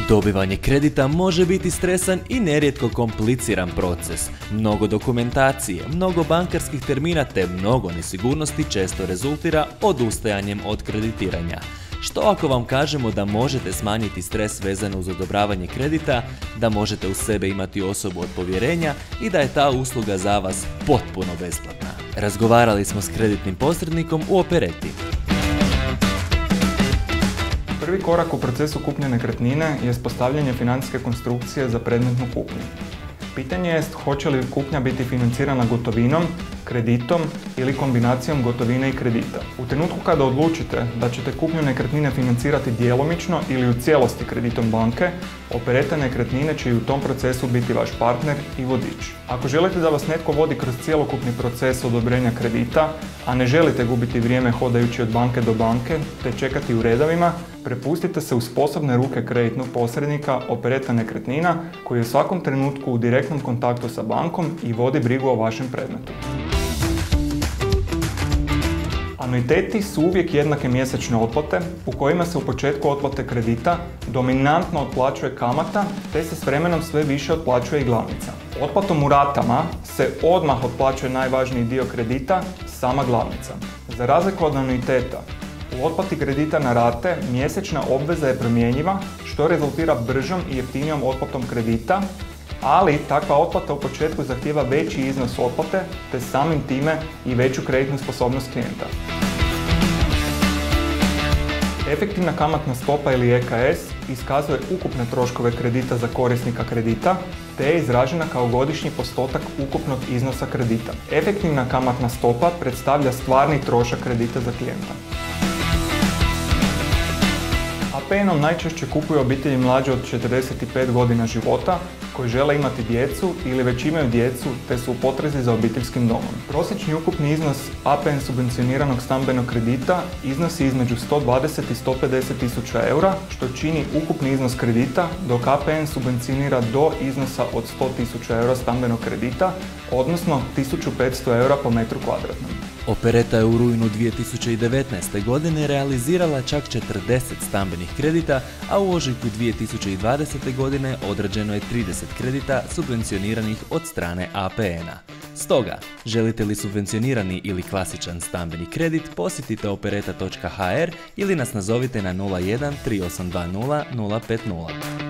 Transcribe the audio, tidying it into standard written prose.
Dobivanje kredita može biti stresan i nerijetko kompliciran proces. Mnogo dokumentacije, mnogo bankarskih termina te mnogo nesigurnosti često rezultira odustajanjem od kreditiranja. Što ako vam kažemo da možete smanjiti stres vezano uz odobravanje kredita, da možete uz sebe imati osobu od povjerenja i da je ta usluga za vas potpuno besplatna? Razgovarali smo s kreditnim posrednikom u Opereti. Prvi korak u procesu kupnje nekretnine je postavljanje financijske konstrukcije za predmetnu kupnju. Pitanje je hoće li kupnja biti financirana gotovinom, kreditom ili kombinacijom gotovine i kredita. U trenutku kada odlučite da ćete kupnju nekretnine financirati djelomično ili u cijelosti kreditom banke, Opereta nekretnine će i u tom procesu biti vaš partner i vodič. Ako želite da vas netko vodi kroz cjelokupni proces odobrenja kredita, a ne želite gubiti vrijeme hodajući od banke do banke te čekati u redovima, prepustite se u sposobne ruke kreditnog posrednika Opereta nekretnina koji je u svakom trenutku u direktnom kontaktu sa bankom i vodi brigu o vašem predmetu. Anuiteti su uvijek jednake mjesečne otplate u kojima se u početku otplate kredita dominantno otplaćuje kamata te se s vremenom sve više otplaćuje i glavnica. Otplatom u ratama se odmah otplaćuje najvažniji dio kredita, sama glavnica. Za razliku od anuiteta, u otplati kredita na rate mjesečna obveza je promjenjiva što rezultira bržom i jeftinijom otplatom kredita, ali takva otplata u početku zahtijeva veći iznos otplate te samim time i veću kreditnu sposobnost klijenta. Efektivna kamatna stopa ili EKS iskazuje ukupne troškove kredita za korisnika kredita te je izražena kao godišnji postotak ukupnog iznosa kredita. Efektivna kamatna stopa predstavlja stvarni trošak kredita za klijenta. APN-om najčešće kupuju obitelji mlađe od 45 godina života koji žele imati djecu ili već imaju djecu te su u potrazi za obiteljskim domom. Prosječni ukupni iznos APN subvencioniranog stambenog kredita iznosi između 120 i 150 tisuća eura, što čini ukupni iznos kredita, dok APN subvencionira do iznosa od 100 tisuća eura stambenog kredita, odnosno 1500 eura po metru kvadratnom. Opereta je u rujnu 2019. godine realizirala čak 40 stambenih kredita, a u ožujku 2020. godine odrađeno je 30 kredita subvencioniranih od strane APN-a. Stoga, želite li subvencionirani ili klasičan stambeni kredit, posjetite opereta.hr ili nas nazovite na 01 3820 050.